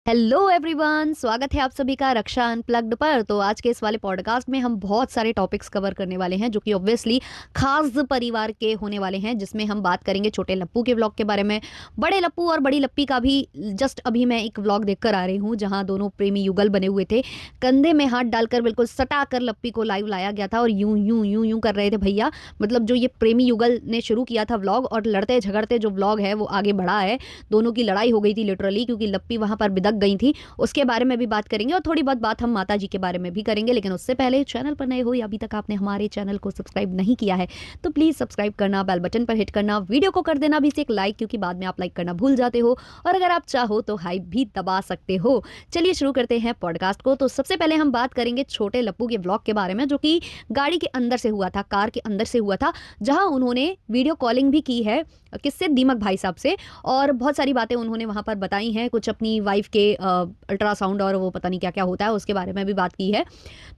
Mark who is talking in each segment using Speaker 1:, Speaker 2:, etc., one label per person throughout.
Speaker 1: Hello everyone, स्वागत है आप सभी का रक्षा अनप्लग्ड पर। तो आज के इस वाले पॉडकास्ट में हम बहुत सारे टॉपिक्स कवर करने वाले हैं जो कि ऑब्वियसली खास परिवार के होने वाले हैं, जिसमें हम बात करेंगे छोटे लप्पू के व्लॉग के बारे में। बड़े लप्पू और बड़ी लप्पी का भी जस्ट अभी मैं एक व्लॉग देखकर आ रही हूँ जहाँ दोनों प्रेमी युगल बने हुए थे। कंधे में हाथ डालकर बिल्कुल सटा कर लप्पी को लाइव लाया गया था और यूं यूं यूं यूं कर रहे थे भैया। मतलब जो ये प्रेमी युगल ने शुरू किया था व्लॉग, और लड़ते झगड़ते जो व्लॉग है वो आगे बढ़ा है। दोनों की लड़ाई हो गई थी लिटरली, क्योंकि लप्पी वहां पर बिदक गई थी। उसके बारे में भी बात करेंगे और थोड़ी बहुत बात हम माता जी के बारे में भी करेंगे। लेकिन उससे पहले चैनल पर नए हो या अभी तक आपने हमारे चैनल को सब्सक्राइब नहीं किया है तो प्लीज़ सब्सक्राइब करना, बेल बटन पर हिट करना, वीडियो को कर देना भी से एक लाइक, क्योंकि बाद में आप लाइक करना भूल जाते हो। और अगर आप चाहो तो हाइप भी दबा सकते हो। चलिए शुरू करते हैं पॉडकास्ट को। तो सबसे पहले हम बात करेंगे छोटे लप्पू के व्लॉग के बारे में, जो कि गाड़ी के अंदर से हुआ था, कार के अंदर से हुआ था, जहां उन्होंने वीडियो कॉलिंग भी की है किससे, दीमक भाई साहब से। और बहुत सारी बातें उन्होंने वहां पर बताई हैं, कुछ अपनी वाइफ के अल्ट्रासाउंड और वो पता नहीं क्या क्या होता है उसके बारे में भी बात की है।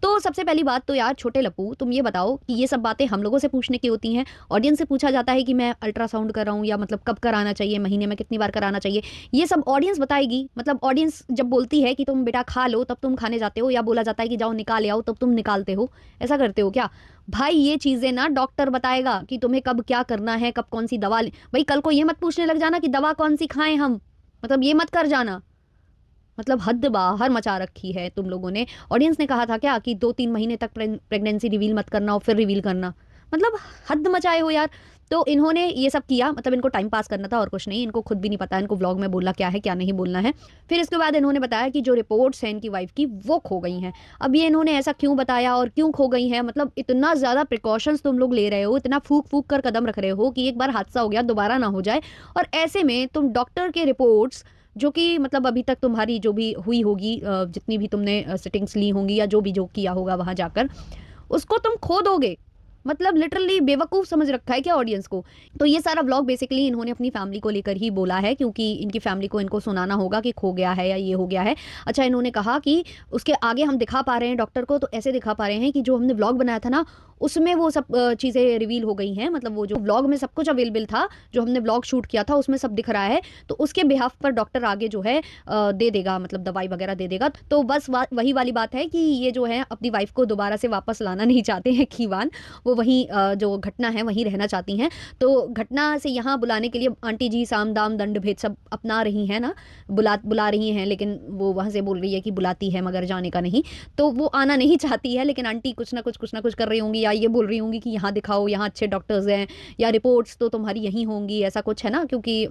Speaker 1: तो सबसे पहली बात तो यार छोटे लप्पू, तुम ये बताओ कि ये सब बातें हम लोगों से पूछने की होती हैं, ऑडियंस से पूछा जाता है कि मैं अल्ट्रासाउंड कर रहा हूँ, या मतलब कब कराना चाहिए, महीने में कितनी बार कराना चाहिए, ये सब ऑडियंस बताएगी। मतलब ऑडियंस जब बोलती है कि तुम बेटा खा लो तब तुम खाने जाते हो, या बोला जाता है कि जाओ निकाल आओ तब तुम निकालते हो, ऐसा करते हो क्या भाई? ये चीजें ना डॉक्टर बताएगा कि तुम्हें कब क्या करना है, कब कौन सी दवा भाई कल को ये मत पूछने लग जाना कि दवा कौन सी खाएं हम, मतलब ये मत कर जाना। मतलब हद बाहर मचा रखी है तुम लोगों ने। ऑडियंस ने कहा था क्या कि 2-3 महीने तक प्रेगनेंसी रिवील मत करना और फिर रिवील करना? मतलब हद मचाए हो यार। तो इन्होंने ये सब किया, मतलब इनको टाइम पास करना था और कुछ नहीं। इनको खुद भी नहीं पता इनको व्लॉग में बोलना क्या है क्या नहीं बोलना है। फिर इसके बाद इन्होंने बताया कि जो रिपोर्ट्स हैं इनकी वाइफ की वो खो गई हैं। अब ये इन्होंने ऐसा क्यों बताया और क्यों खो गई हैं? मतलब इतना ज़्यादा प्रिकॉशंस तुम लोग ले रहे हो, इतना फूक फूक कर कदम रख रहे हो कि एक बार हादसा हो गया दोबारा ना हो जाए। और ऐसे में तुम डॉक्टर के रिपोर्ट्स, जो कि मतलब अभी तक तुम्हारी जो भी हुई होगी, जितनी भी तुमने सिटिंग्स ली होंगी या जो भी जो किया होगा वहां जाकर, उसको तुम खो दोगे। मतलब लिटरली बेवकूफ़ समझ रखा है क्या ऑडियंस को? तो ये सारा व्लॉग बेसिकली इन्होंने अपनी फैमिली को लेकर ही बोला है, क्योंकि इनकी फैमिली को इनको सुनाना होगा कि खो गया है या ये हो गया है। अच्छा, इन्होंने कहा कि उसके आगे हम दिखा पा रहे हैं डॉक्टर को, तो ऐसे दिखा पा रहे हैं कि जो हमने व्लॉग बनाया था ना उसमें वो सब चीज़ें रिवील हो गई हैं। मतलब वो जो व्लॉग में सब कुछ अवेलेबल था, जो हमने व्लॉग शूट किया था उसमें सब दिख रहा है। तो उसके बिहाफ पर डॉक्टर आगे जो है दे देगा, मतलब दवाई वगैरह दे देगा। तो बस वही वाली बात है कि ये जो है अपनी वाइफ को दोबारा से वापस लाना नहीं चाहते हैं खीवान। वो वहीं जो घटना है वहीं रहना चाहती हैं। तो घटना से यहाँ बुलाने के लिए आंटी जी साम दाम दंड भेद सब अपना रही हैं ना, बुला रही हैं। लेकिन वो वहाँ से बोल रही है कि बुलाती है मगर जाने का नहीं। तो वो आना नहीं चाहती है, लेकिन आंटी कुछ ना कुछ कर रही होंगी, या ये बोल रही होंगी कि यहाँ दिखाओ, यहाँ अच्छे डॉक्टर्स हैं, या रिपोर्ट्स तो तुम्हारी यहीं होंगी, ऐसा कुछ है ना, क्योंकि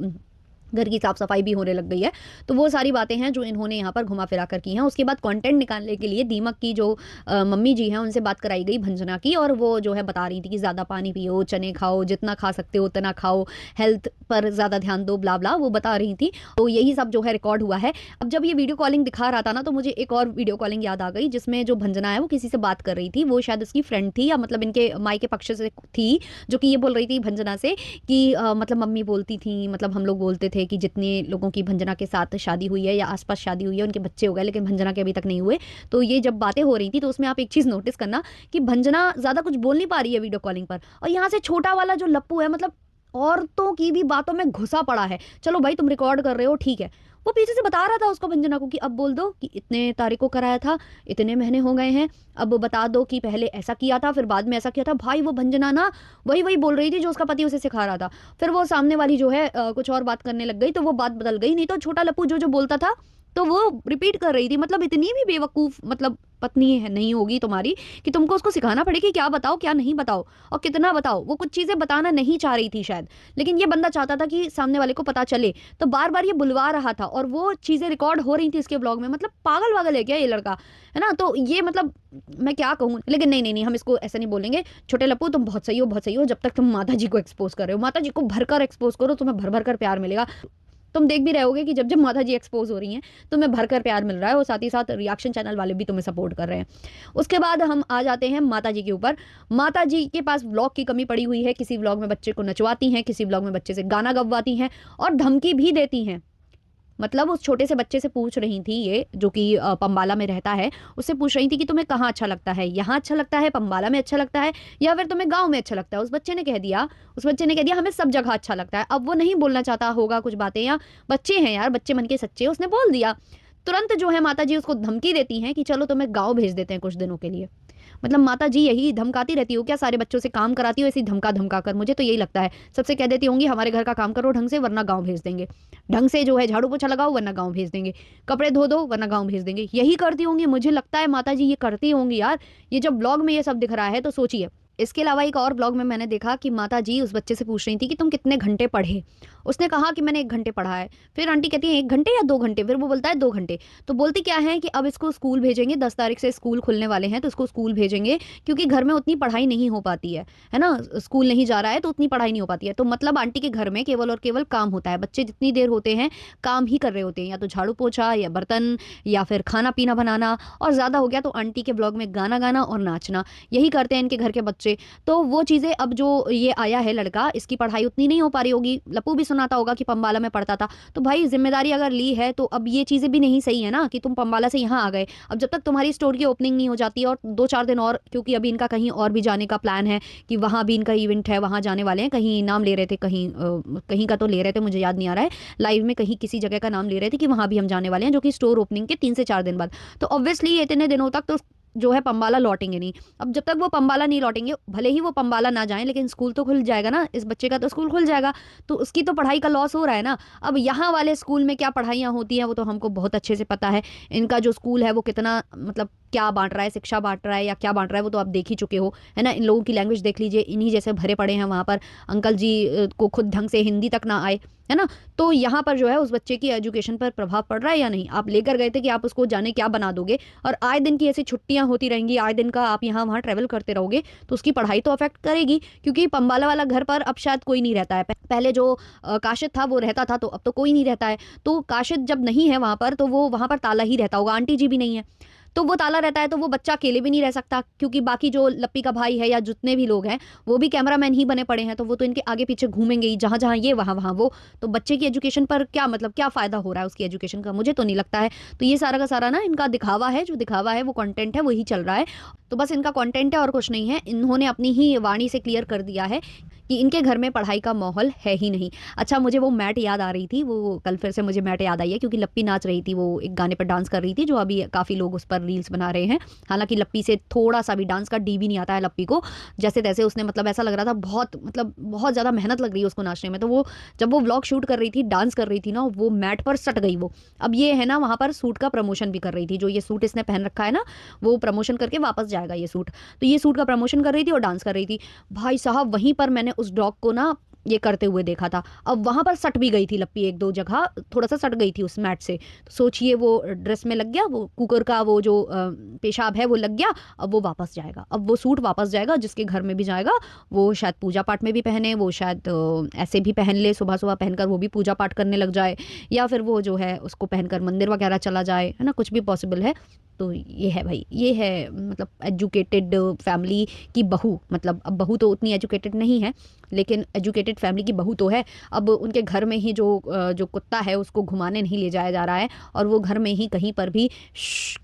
Speaker 1: घर की साफ सफाई भी होने लग गई है। तो वो सारी बातें हैं जो इन्होंने यहाँ पर घुमा फिरा कर की हैं। उसके बाद कंटेंट निकालने के लिए दीमक की जो मम्मी जी हैं उनसे बात कराई गई, भंजना की, और वो जो है बता रही थी कि ज़्यादा पानी पियो, चने खाओ, जितना खा सकते हो उतना खाओ, हेल्थ पर ज़्यादा ध्यान दो, ब्ला ब्ला वो बता रही थी। तो यही सब जो है रिकॉर्ड हुआ है। अब जब ये वीडियो कॉलिंग दिखा रहा था ना, तो मुझे एक और वीडियो कॉलिंग याद आ गई जिसमें जो भंजना है वो किसी से बात कर रही थी। वो शायद उसकी फ्रेंड थी, या मतलब इनके माई के पक्ष से थी, जो कि ये बोल रही थी भंजना से कि मतलब मम्मी बोलती थी, मतलब हम लोग बोलते थे कि जितने लोगों की भंजना के साथ शादी हुई है या आसपास शादी हुई है उनके बच्चे हो गए, लेकिन भंजना के अभी तक नहीं हुए। तो ये जब बातें हो रही थी तो उसमें आप एक चीज़ नोटिस करना कि भंजना ज़्यादा कुछ बोल नहीं पा रही है वीडियो कॉलिंग पर, और यहाँ से छोटा वाला जो लप्पू है, मतलब औरतों की भी बातों में घुसा पड़ा है। चलो भाई तुम रिकॉर्ड कर रहे हो ठीक है, वो पीछे से बता रहा था उसको, भंजना को, कि अब बोल दो कि इतने तारीख को कराया था, इतने महीने हो गए हैं, अब बता दो कि पहले ऐसा किया था फिर बाद में ऐसा किया था। भाई वो भंजना ना वही वही बोल रही थी जो उसका पति उसे सिखा रहा था। फिर वो सामने वाली जो है कुछ और बात करने लग गई, तो वो बात बदल गई। नहीं तो छोटा लप्पू जो जो बोलता था तो वो रिपीट कर रही थी। मतलब इतनी भी बेवकूफ़ मतलब पत्नी है नहीं होगी तुम्हारी कि तुमको उसको सिखाना पड़े कि क्या बताओ क्या नहीं बताओ और कितना बताओ। वो कुछ चीज़ें बताना नहीं चाह रही थी शायद, लेकिन ये बंदा चाहता था कि सामने वाले को पता चले, तो बार बार ये बुलवा रहा था और वो चीज़ें रिकॉर्ड हो रही थी इसके ब्लॉग में। मतलब पागल वागल है क्या ये लड़का, है ना? तो ये मतलब मैं क्या कहूँ, लेकिन नहीं नहीं नहीं, हम इसको ऐसा नहीं बोलेंगे। छोटे लप्पू तुम बहुत सही हो, बहुत सही हो। जब तक तुम माता जी को एक्सपोज कर रहे हो, माता जी को भरकर एक्सपोज करो, तुम्हें भर भर कर प्यार मिलेगा। तुम देख भी रहे होगे कि जब जब माता जी एक्सपोज हो रही हैं तुम्हें भरकर प्यार मिल रहा है, और साथ ही साथ रिएक्शन चैनल वाले भी तुम्हें सपोर्ट कर रहे हैं। उसके बाद हम आ जाते हैं माता जी के ऊपर। माता जी के पास व्लॉग की कमी पड़ी हुई है। किसी व्लॉग में बच्चे को नचवाती हैं, किसी व्लॉग में बच्चे से गाना गवाती हैं और धमकी भी देती हैं। मतलब उस छोटे से बच्चे से पूछ रही थी ये, जो कि पंबाला में रहता है, उससे पूछ रही थी कि तुम्हें कहाँ अच्छा लगता है, यहाँ अच्छा लगता है, पंबाला में अच्छा लगता है, या फिर तुम्हें गांव में अच्छा लगता है। उस बच्चे ने कह दिया हमें सब जगह अच्छा लगता है। अब वो नहीं बोलना चाहता होगा कुछ बातें, या बच्चे हैं यार, बच्चे मन के सच्चे, उसने बोल दिया। तुरंत जो है माताजी उसको धमकी देती हैं कि चलो तुम्हें गाँव भेज देते हैं कुछ दिनों के लिए। मतलब माताजी यही धमकाती रहती हो क्या सारे बच्चों से, काम कराती हो ऐसी धमका-धमका कर? मुझे तो यही लगता है। सबसे कह देती होंगी हमारे घर का काम करो ढंग से वरना गाँव भेज देंगे। ढंग से जो है झाड़ू-पोछा लगाओ वरना गाँव भेज देंगे। कपड़े धो दो वरना गाँव भेज देंगे। यही करती होंगी, मुझे लगता है माताजी ये करती होंगी यार। ये जब ब्लॉग में ये सब दिख रहा है तो सोचिए। इसके अलावा एक और ब्लॉग में मैंने देखा कि माताजी उस बच्चे से पूछ रही थी कि तुम कितने घंटे पढ़े? उसने कहा कि मैंने 1 घंटे पढ़ा है। फिर आंटी कहती है 1 घंटे या 2 घंटे? फिर वो बोलता है 2 घंटे। तो बोलती क्या है कि अब इसको स्कूल भेजेंगे, 10 तारीख से स्कूल खुलने वाले हैं तो इसको स्कूल भेजेंगे क्योंकि घर में उतनी पढ़ाई नहीं हो पाती है ना? स्कूल नहीं जा रहा है तो उतनी पढ़ाई नहीं हो पाती है। तो मतलब आंटी के घर में केवल और केवल काम होता है। बच्चे जितनी देर होते हैं काम ही कर रहे होते हैं, या तो झाड़ू-पोछा या बर्तन या फिर खाना-पीना बनाना, और ज़्यादा हो गया तो आंटी के ब्लॉग में गाना गाना और नाचना। यही करते हैं इनके घर के बच्चे। तो वो चीज़ें अब जो ये आया है लड़का, इसकी पढ़ाई उतनी नहीं हो पा रही होगी। लप्पू भी सुनाता होगा कि पंबाला में पढ़ता था। तो भाई ज़िम्मेदारी अगर ली है तो अब ये चीज़ें भी नहीं सही है ना कि तुम पंबाला से यहाँ आ गए। अब जब तक तुम्हारी स्टोर की ओपनिंग नहीं हो जाती है और 2-4 दिन और, क्योंकि अभी इनका कहीं और भी जाने का प्लान है कि वहाँ भी इनका इवेंट है, वहाँ जाने वाले हैं। कहीं नाम ले रहे थे, कहीं का तो ले रहे थे, मुझे याद नहीं आ रहा है। लाइव में कहीं किसी जगह का नाम ले रहे थे कि वहाँ भी हम जाने वाले हैं, जो कि स्टोर ओपनिंग के 3 से 4 दिन बाद। तो ऑब्वियसली इतने दिनों तक तो जो है पंबाला लौटेंगे नहीं। अब जब तक वो पंबाला नहीं लौटेंगे, भले ही वो पंबाला ना जाएँ लेकिन स्कूल तो खुल जाएगा ना, इस बच्चे का तो स्कूल खुल जाएगा, तो उसकी तो पढ़ाई का लॉस हो रहा है ना। अब यहाँ वाले स्कूल में क्या पढ़ाइयाँ होती हैं वो तो हमको बहुत अच्छे से पता है। इनका जो स्कूल है वो कितना मतलब क्या बाँट रहा है, शिक्षा बाँट रहा है या क्या बाँट रहा है वो तो आप देख ही चुके हो, है ना? इन लोगों की लैंग्वेज देख लीजिए, इन्हीं जैसे भरे पड़े हैं वहाँ पर। अंकल जी को खुद ढंग से हिंदी तक ना आए, है ना? तो यहाँ पर जो है उस बच्चे की एजुकेशन पर प्रभाव पड़ रहा है या नहीं? आप लेकर गए थे कि आप उसको जाने क्या बना दोगे, और आए दिन की ऐसी छुट्टियाँ होती रहेंगी, आए दिन का आप यहाँ-वहाँ ट्रैवल करते रहोगे, तो उसकी पढ़ाई तो अफ़ेक्ट करेगी, क्योंकि पंबाला वाला घर पर अब शायद कोई नहीं रहता है। पहले जो काशिद था वो रहता था, तो अब तो कोई नहीं रहता है। तो काशिद जब नहीं है वहाँ पर तो वो वहाँ पर ताला ही रहता होगा, आंटी जी भी नहीं है। तो वो ताला रहता है तो वो बच्चा अकेले भी नहीं रह सकता, क्योंकि बाकी जो लप्पी का भाई है या जितने भी लोग हैं वो भी कैमरामैन ही बने पड़े हैं, तो वो तो इनके आगे पीछे घूमेंगे ही, जहाँ जहाँ ये वहाँ वहाँ वो। तो बच्चे की एजुकेशन पर क्या मतलब क्या फ़ायदा हो रहा है उसकी एजुकेशन का, मुझे तो नहीं लगता है। तो ये सारा का सारा ना इनका दिखावा है, जो दिखावा है वो कंटेंट है वही चल रहा है। तो बस इनका कंटेंट है और कुछ नहीं है। इन्होंने अपनी ही वाणी से क्लियर कर दिया है कि इनके घर में पढ़ाई का माहौल है ही नहीं। अच्छा, मुझे वो मैट याद आ रही थी, वो कल फिर से मुझे मैट याद आई है, क्योंकि लप्पी नाच रही थी, वो एक गाने पर डांस कर रही थी, जो अभी काफ़ी लोग उस पर रील्स बना रहे हैं। हालाँकि लप्पी से थोड़ा-सा भी डांस का डी भी नहीं आता है लप्पी को। जैसे-तैसे उसने मतलब ऐसा लग रहा था बहुत ज़्यादा मेहनत लग रही है उसको नाचने में। तो वो जब वो व्लॉग शूट कर रही थी, डांस कर रही थी ना, वो मैट पर सट गई वो। अब ये है ना वहाँ पर सूट का प्रमोशन भी कर रही थी, जो ये सूट इसने पहन रखा है ना, वो प्रमोशन करके वापस जाएगा ये सूट। तो ये सूट का प्रमोशन कर रही थी और डांस कर रही थी। भाई साहब, वहीं पर मैंने उस डॉग को ना ये करते हुए देखा था। अब वहाँ पर सट भी गई थी लप्पी, 1-2 जगह थोड़ा-सा सट गई थी उस मैट से। तो सोचिए वो ड्रेस में लग गया, वो कुकर का वो जो पेशाब है वो लग गया, अब वो वापस जाएगा। अब वो सूट वापस जाएगा, जिसके घर में भी जाएगा, वो शायद पूजा-पाठ में भी पहने, वो शायद ऐसे भी पहन ले, सुबह-सुबह पहनकर वो भी पूजा-पाठ करने लग जाए, या फिर वो जो है उसको पहनकर मंदिर वगैरह चला जाए, है ना? कुछ भी पॉसिबल है। तो ये है भाई, ये है मतलब एजुकेटेड फैमिली की बहू। मतलब अब बहू तो उतनी एजुकेटेड नहीं है, लेकिन एजुकेटेड फैमिली की बहू तो है। अब उनके घर में ही जो कुत्ता है उसको घुमाने नहीं ले जाया जा रहा है, और वो घर में ही कहीं पर भी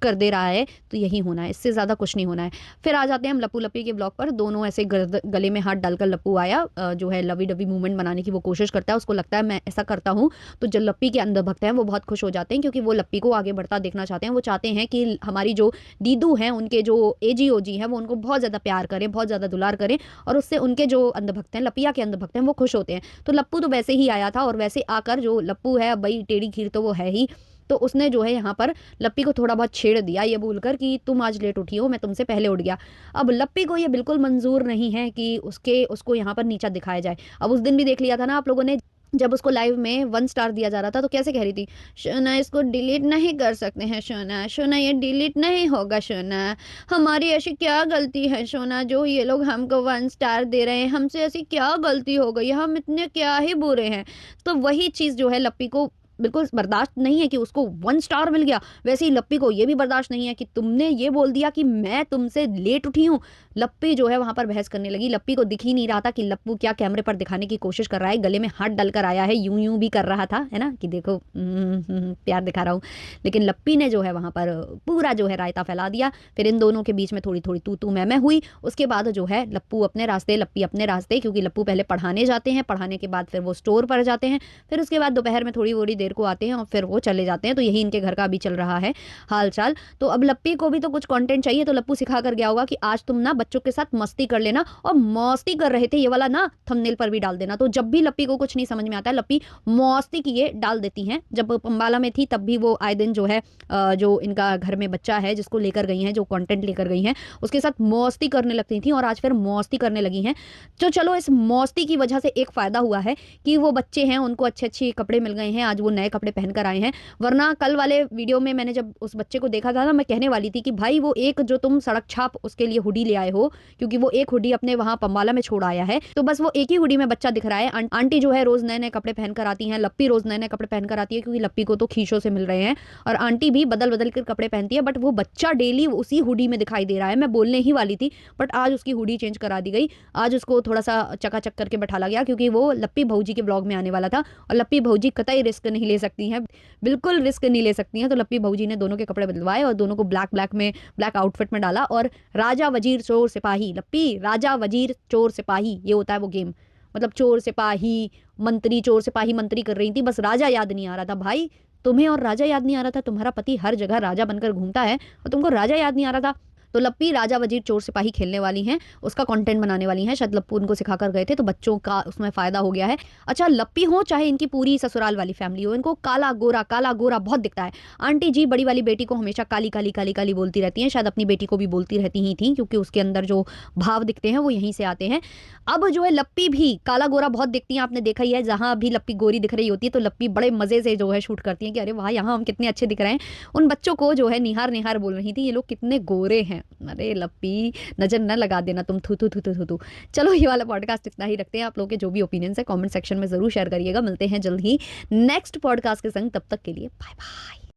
Speaker 1: कर दे रहा है, तो यही होना है, इससे ज़्यादा कुछ नहीं होना है। फिर आ जाते हैं हम लप्पू लप्पी के ब्लॉग पर। दोनों ऐसे गले में हाथ डालकर लप्पू आया, जो है लवी डवी मूवमेंट बनाने की वो कोशिश करता है। उसको लगता है मैं ऐसा करता हूँ तो जो लप्पी के अंधभक्त हैं वो बहुत खुश हो जाते हैं, क्योंकि वो लप्पी को आगे बढ़ता देखना चाहते हैं। वो चाहते हैं कि हमारी जो दीदू हैं, उनके जो एजी ओजी हैं, वो उनको बहुत ज़्यादा प्यार करें, बहुत ज़्यादा दुलार करें, और उससे उनके जो अंधभक्त हैं, लपिया के अंधभक्त हैं, वो खुश होते हैं। तो लप्पू तो वैसे ही आया था, और वैसे आकर जो लप्पू है, अब भाई टेढ़ी खीर तो वो है ही, तो उसने जो है यहाँ पर लप्पी को थोड़ा बहुत छेड़ दिया, ये बोलकर कि तुम आज लेट उठी हो, मैं तुमसे पहले उठ गया। अब लप्पी को ये बिल्कुल मंजूर नहीं है कि उसको यहाँ पर नीचा दिखाया जाए। अब उस दिन भी देख लिया था ना आप लोगों ने, जब उसको लाइव में 1 स्टार दिया जा रहा था, तो कैसे कह रही थी, शोना इसको डिलीट नहीं कर सकते हैं, शोना शोना ये डिलीट नहीं होगा, शोना हमारी ऐसी क्या गलती है, शोना जो ये लोग हमको 1 स्टार दे रहे हैं, हमसे ऐसी क्या गलती हो गई, हम इतने क्या ही बुरे हैं। तो वही चीज़ जो है लप्पी को बिल्कुल बर्दाश्त नहीं है कि उसको 1 स्टार मिल गया। वैसे ही लप्पी को ये भी बर्दाश्त नहीं है कि तुमने ये बोल दिया कि मैं तुमसे लेट उठी हूँ। लप्पी जो है वहाँ पर बहस करने लगी। लप्पी को दिख ही नहीं रहा था कि लप्पू क्या कैमरे पर दिखाने की कोशिश कर रहा है। गले में हाथ डालकर आया है, यूं भी कर रहा था, है ना, कि देखो प्यार दिखा रहा हूँ। लेकिन लप्पी ने जो है वहाँ पर पूरा जो है रायता फैला दिया। फिर इन दोनों के बीच में थोड़ी थोड़ी तू मैं हुई। उसके बाद जो है लप्पू अपने रास्ते, लप्पी अपने रास्ते, क्योंकि लप्पू पहले पढ़ाने जाते हैं, पढ़ाने के बाद फिर वो स्टोर पर जाते हैं। फिर उसके बाद दोपहर में थोड़ी वोड़ी देर को आते हैं और फिर वो चले जाते हैं। तो यही इनके घर का अभी चल रहा है हाल चाल। तो अब लप्पी को भी तो कुछ कंटेंट चाहिए, तो लप्पू सिखा कर गया होगा कि आज तुम ना बच्चों के साथ मस्ती कर लेना, और मस्ती कर रहे थे ये वाला ना थंबनेल पर भी डाल देना। तो जब भी लप्पी को कुछ नहीं समझ में आता है, लप्पी मस्ती किए डाल देती हैं। जब पंबाला में थी तब भी वो आए दिन जो है जो इनका घर में बच्चा है जिसको लेकर गई हैं, जो कंटेंट लेकर गई हैं, उसके साथ मस्ती करने लगती थी और आज फिर मस्ती करने लगी हैं। तो चलो इस मस्ती की वजह से एक फ़ायदा हुआ है कि वो बच्चे हैं उनको अच्छे अच्छे कपड़े मिल गए हैं, आज वो नए कपड़े पहन कर आए हैं। वरना कल वाले वीडियो में मैंने जब उस बच्चे को देखा था ना, मैं कहने वाली थी कि भाई वो एक जो तुम सड़क छाप उसके लिए हुडी ले आए हो, क्योंकि वो एक हुडी अपने वहाँ पंबाला में छोड़ आया है, तो बस वो एक ही हुडी में बच्चा दिख रहा है। आंटी जो है रोज नए नए कपड़े पहनकर आती हैं, लप्पी रोज नए नए कपड़े पहनकर आती है, क्योंकि लप्पी को तो खींचों से मिल रहे हैं, और आंटी भी बदल बदल कर कपड़े पहनती है, बट वो बच्चा डेली उसी हुडी में दिखाई दे रहा है। मैं बोलने ही वाली थी बट आज उसकी हुडी चेंज करा दी गई, आज उसको थोड़ा सा चकाचक करके बैठाला गया, क्योंकि वो लप्पी भौजी के ब्लॉग में आने वाला था, और लप्पी भौजी कतई रिस्क नहीं ले सकती हैं, बिल्कुल रिस्क नहीं ले सकती हैं। तो लप्पी भौजी ने दोनों के कपड़े बदलवाए और दोनों को ब्लैक आउटफिट में डाला, और राजा वजीर चोर सिपाही, लप्पी राजा वजीर चोर सिपाही, ये होता है वो गेम, मतलब चोर सिपाही मंत्री, चोर सिपाही मंत्री कर रही थी, बस राजा याद नहीं आ रहा था। भाई तुम्हें और राजा याद नहीं आ रहा था? तुम्हारा पति हर जगह राजा बनकर घूमता है और तुमको राजा याद नहीं आ रहा था? तो लप्पी राजा वजीर चोर सिपाही खेलने वाली हैं, उसका कंटेंट बनाने वाली हैं। शायद लप्पू उनको सिखा कर गए थे, तो बच्चों का उसमें फ़ायदा हो गया है। अच्छा, लप्पी हो चाहे इनकी पूरी ससुराल वाली फैमिली हो, इनको काला गोरा बहुत दिखता है। आंटी जी बड़ी वाली बेटी को हमेशा काली काली काली काली बोलती रहती हैं, शायद अपनी बेटी को भी बोलती रहती ही थी, क्योंकि उसके अंदर जो भाव दिखते हैं वो यहीं से आते हैं। अब जो है लप्पी भी काला गोरा बहुत दिखती हैं, आपने देखा ही है, जहाँ भी लप्पी गोरी दिख रही होती है तो लप्पी बड़े मज़े से जो है शूट करती हैं कि अरे वाह यहाँ हम कितने अच्छे दिख रहे हैं। उन बच्चों को जो है निहार निहार बोल रही थी, ये लोग कितने गोरे हैं, अरे लप्पी नजर न लगा देना तुम, थू थू थू थू थू थू। चलो ये वाला पॉडकास्ट इतना ही रखते हैं। आप लोगों के जो भी ओपिनियंस है कमेंट सेक्शन में जरूर शेयर करिएगा। मिलते हैं जल्द ही नेक्स्ट पॉडकास्ट के संग, तब तक के लिए बाय बाय।